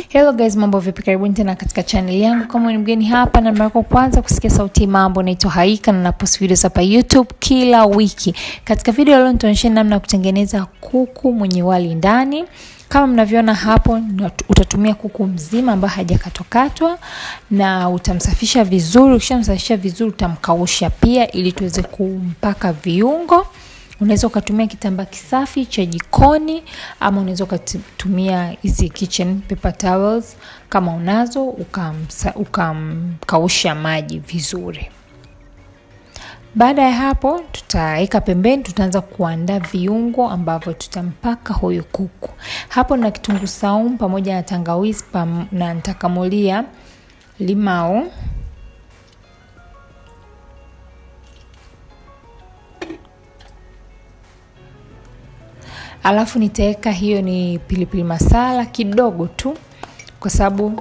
Hello guys, mambo vipi? Karibuni tena katika channel yangu. Kama ni mgeni hapa na mara yako kwanza kusikia sauti mambo, naitwa Haika na napost videos hapa YouTube kila wiki. Katika video leo nitaonyesha namna ya kutengeneza kuku mwenye wali ndani. Kama mnavyoona hapo, utatumia kuku mzima ambaye hajakatwakatwa na utamsafisha vizuri. Ukishamsafisha vizuri utamkausha pia ili tuweze kumpaka viungo. Unaweza kutumia kitambaa kisafi cha jikoni ama unaweza kutumia hizi kitchen paper towels kama unazo, ukamkausha maji vizuri. Baada ya hapo tutaweka pembeni, tutaanza kuandaa viungo ambavyo tutampaka huyu kuku. Hapo na kitunguu saumu pamoja na tangawizi na nitakamulia limau. Alafu nitaweka hiyo ni pilipili masala kidogo tu, kwa sababu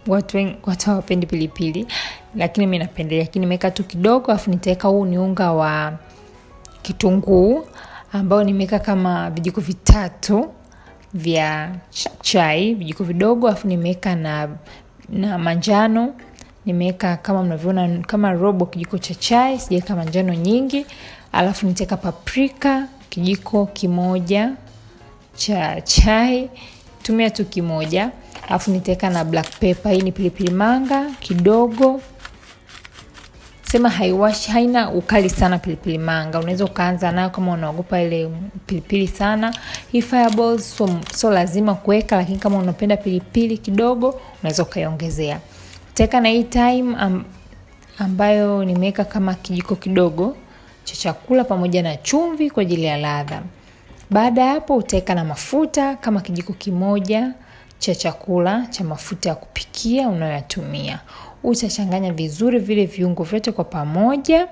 watu hawapendi pilipili, lakini mimi napendelea. Lakini nimeweka tu kidogo. Alafu nitaweka huu ni unga wa kitunguu ambao nimeweka kama vijiko 3 vya chai, vijiko vidogo. Alafu nimeweka na manjano, nimeweka kama mnavyoona kama robo kijiko cha chai, sijaweka manjano nyingi. Alafu nitaweka paprika kijiko kimoja cha chai, tumia tu kimoja. Alafu nitaweka na black pepper, hii ni pilipili manga kidogo. Sema haina ukali sana pilipili manga, unaweza ukaanza nayo kama unaogopa ile pilipili sana. Hii fireballs so lazima kuweka, lakini kama unapenda pilipili kidogo unaweza ukaiongezea. Nitaweka na hii thyme ambayo nimeweka kama kijiko kidogo cha chakula pamoja na chumvi kwa ajili ya ladha. Baada ya hapo utaweka na mafuta kama kijiko kimoja cha chakula cha mafuta ya kupikia unayotumia. Utachanganya vizuri vile viungo vyote kwa pamoja.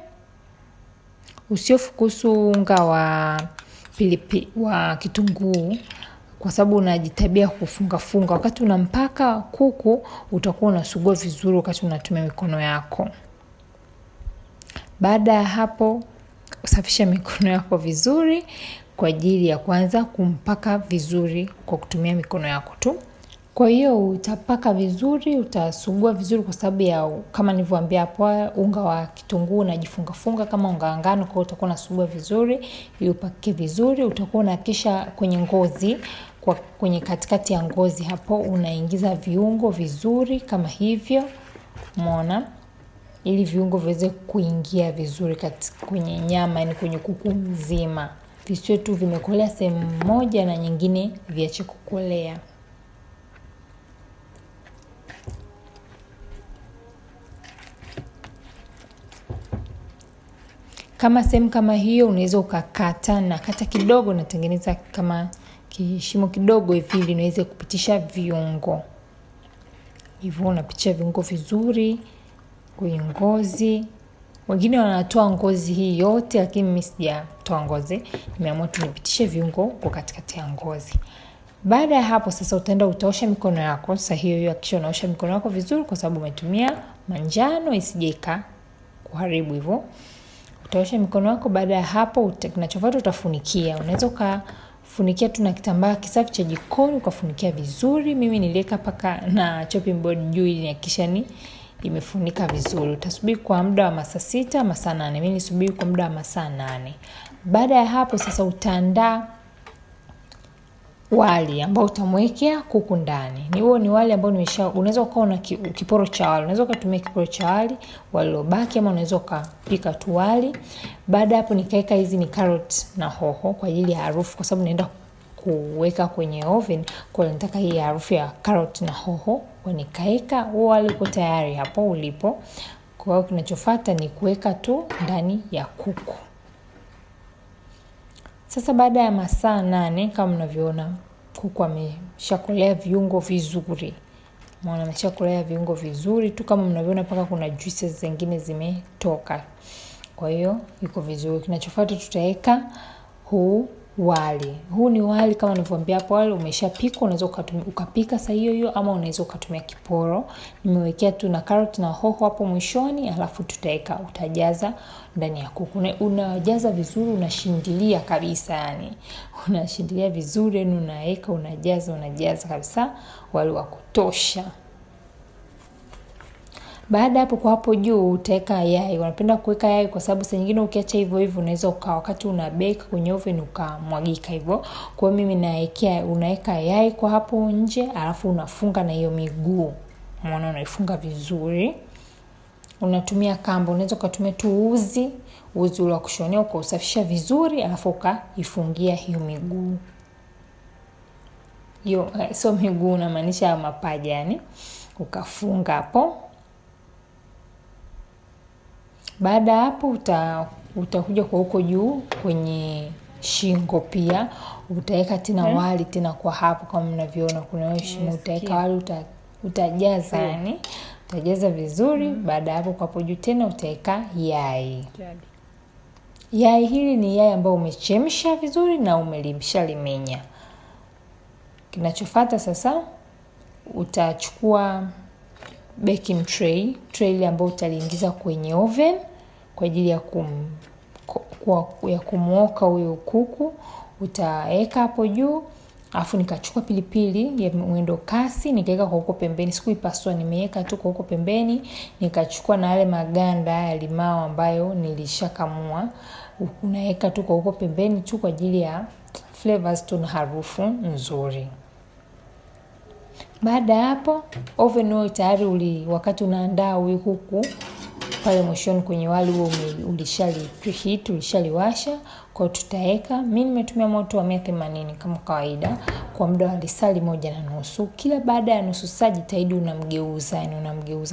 Usiofukusu unga wa kitunguu, kwa sababu unajitabia kufunga. Wakati unampaka kuku utakuwa unasugua vizuri wakati unatumia mikono yako. Baada ya hapo usafisha mikono yako vizuri kwa ajili ya kwanza kumpaka vizuri kwa kutumia mikono yako tu. Kwa hiyo utapaka vizuri, utasugua vizuri kwa sababu ya kama nilivyowaambia hapo, unga wa kitunguu unajifunga kama unga wa ngano. Kwa hiyo utakuwa unasugua vizuri ili upake vizuri. Utakuwa unahakisha kwenye ngozi, kwenye katikati ya ngozi hapo unaingiza viungo vizuri kama hivyo. Umeona? Ili viungo viweze kuingia vizuri kwenye nyama, yani kwenye kuku mzima. Visiwe tu vimekolea sehemu moja na nyingine viache kukolea. Kama sehemu kama hiyo unaweza ukakata na kata kidogo, natengeneza kama kishimo kidogo hivi ili niweze kupitisha viungo. Hivyo unapitisha viungo vizuri kwenye ngozi. Wengine wanatoa ngozi hii yote, lakini mimi sijatoa ngozi. Nimeamua tu nipitishe viungo kwa katikati ya ngozi. Baada ya hapo sasa utaenda utaosha mikono yako. Sasa hiyo hakikisha unaosha mikono yako vizuri, kwa sababu umetumia manjano isije kuharibu hivyo. Utaosha mikono yako. Baada ya hapo kinachofuata utafunikia. Unaweza ukafunikia tu na kitambaa kisafi cha jikoni ukafunikia vizuri. Mimi niliweka paka na chopping board juu ili nihakikisha imefunika vizuri. Utasubiri kwa muda wa masaa 6, masaa 8. Mimi nilisubiri kwa muda wa masaa 8. Baada ya hapo sasa utaandaa wali ambao utamwekea kuku ndani. Ni wali ambao unaweza ukawa na kiporo cha wali. Unaweza ukatumia kiporo cha wali uliobaki, ama unaweza ukapika tu wali. Baada hapo nikaweka hizi ni carrot na hoho kwa ajili ya harufu, kwa sababu naenda kuweka kwenye oven. Kwa hiyo nataka hii harufu ya carrot na hoho. Kwa nikaweka wali uko tayari hapo ulipo. Kwa hiyo kinachofuata ni kuweka tu ndani ya kuku. Sasa baada ya masaa 8 kama mnavyoona kuku ameshakolea viungo vizuri. Umeona ameshakolea viungo vizuri tu kama mnavyoona, paka kuna juices zingine zimetoka. Kwa hiyo iko vizuri. Kinachofuata tutaweka huu wali. Huu ni wali kama nilivyokuambia hapo, wali umeshapikwa, unaweza ukapika saa hiyo hiyo ama unaweza ukatumia kiporo. Nimewekea tu na karoti na hoho hapo mwishoni, alafu utajaza ndani ya kuku. Unajaza vizuri, unashindilia kabisa yani. Unashindilia vizuri, unaweka, unajaza kabisa wali wa kutosha. Baada hapo kwa hapo juu utaweka yai. Unapenda kuweka yai kwa sababu saa nyingine ukiacha hivyo unaweza wakati una bake kwenye oven ukamwagika hivyo. Kwa hiyo mimi unaweka yai kwa hapo nje, alafu unafunga na hiyo miguu. Unaona, unaifunga vizuri. Unatumia kamba, unaweza kutumia tu uzi ule wa kushonea ukausafisha vizuri, alafu ukaifungia hiyo miguu. Hiyo sio miguu, namaanisha mapaja yani. Ukafunga hapo. Baada hapo utakuja kwa huko juu kwenye shingo pia utaweka tena wali tena kwa hapo kama mnavyoona kuna shimo. Utaweka wali, utajaza yani, utajaza vizuri. Baada hapo kwa hapo juu tena utaweka yai. Yai hili ni yai ambao umechemsha vizuri na limenya. Kinachofuata sasa, utachukua baking tray ile ambayo utaliingiza kwenye oven kwa ajili ya kumuoka huyo kuku. Utaweka hapo juu, afu nikachukua pilipili ya mwendo kasi nikaweka kwa huko pembeni. Sikuipasua, nimeweka tu kwa huko pembeni. Nikachukua na yale maganda ya limao ambayo nilishakamua, unaweka tu kwa huko pembeni tu kwa ajili ya flavors tu na harufu nzuri. Baada hapo oven wao tayari wakati unaandaa huyu kuku pale mwishoni kwenye wali huo ulishaliwasha. Kwa tutaweka, mimi nimetumia moto wa 180 kama kawaida kwa muda wa lisali 1.5. Kila baada ya nusu saa jitahidi unamgeuza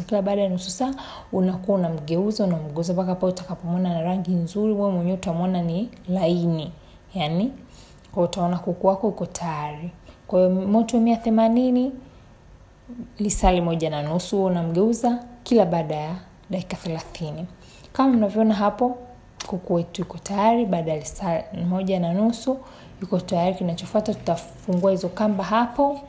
kila baada ya nusu saa unakuwa unamgeuza mpaka hapo utakapomwona na rangi nzuri. Wewe mwenyewe utamwona ni laini yani, kwa utaona kuku wako uko tayari. Kwa hiyo moto wa 180 lisali 1.5 unamgeuza kila baada ya dakika 30. Kama mnavyoona hapo kuku wetu yuko tayari. Baada ya lisali 1.5 yuko tayari. Kinachofuata tutafungua hizo kamba hapo.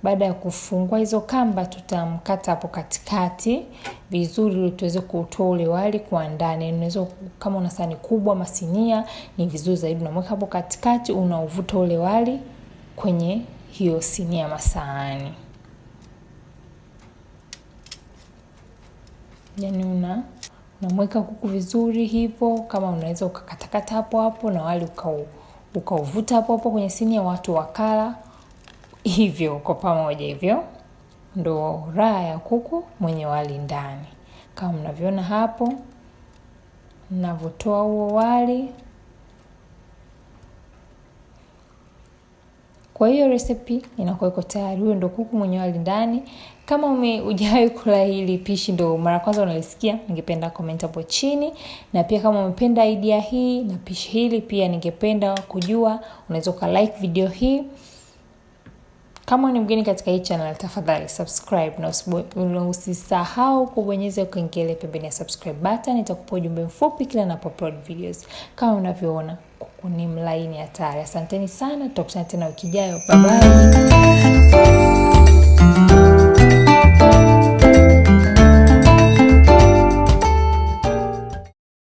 Baada ya kufungua hizo kamba tutamkata hapo katikati vizuri ili tuweze kutoa ule wali kwa ndani. Unaweza kama una sahani kubwa masinia ni vizuri zaidi, unamweka hapo katikati, unauvuta ule wali kwenye hiyo sinia masahani. Yani unamweka kuku vizuri hivyo. Kama unaweza ukakatakata hapo na wali ukauvuta hapo kwenye sinia, watu wakala hivyo kwa pamoja. Hivyo ndo raha ya kuku mwenye wali ndani. Kama mnavyoona hapo ninavyotoa huo wali. Kwa hiyo recipe inakuwa iko tayari. Huyo ndo kuku mwenye wali ndani. Kama hujawahi kula hili pishi, ndo mara kwanza unalisikia, ningependa comment hapo chini. Na pia kama umependa idea hii na pishi hili pia ningependa kujua, unaweza like video hii. Kama ni mgeni katika hii channel, tafadhali subscribe na usisahau kubonyeza kengele pembeni ya subscribe button. Nitakupa ujumbe mfupi kila ninapo-upload videos. Kama unavyoona kuku ni mlaini hatari. Asanteni sana, tutakutana tena wiki ijayo. Bye bye.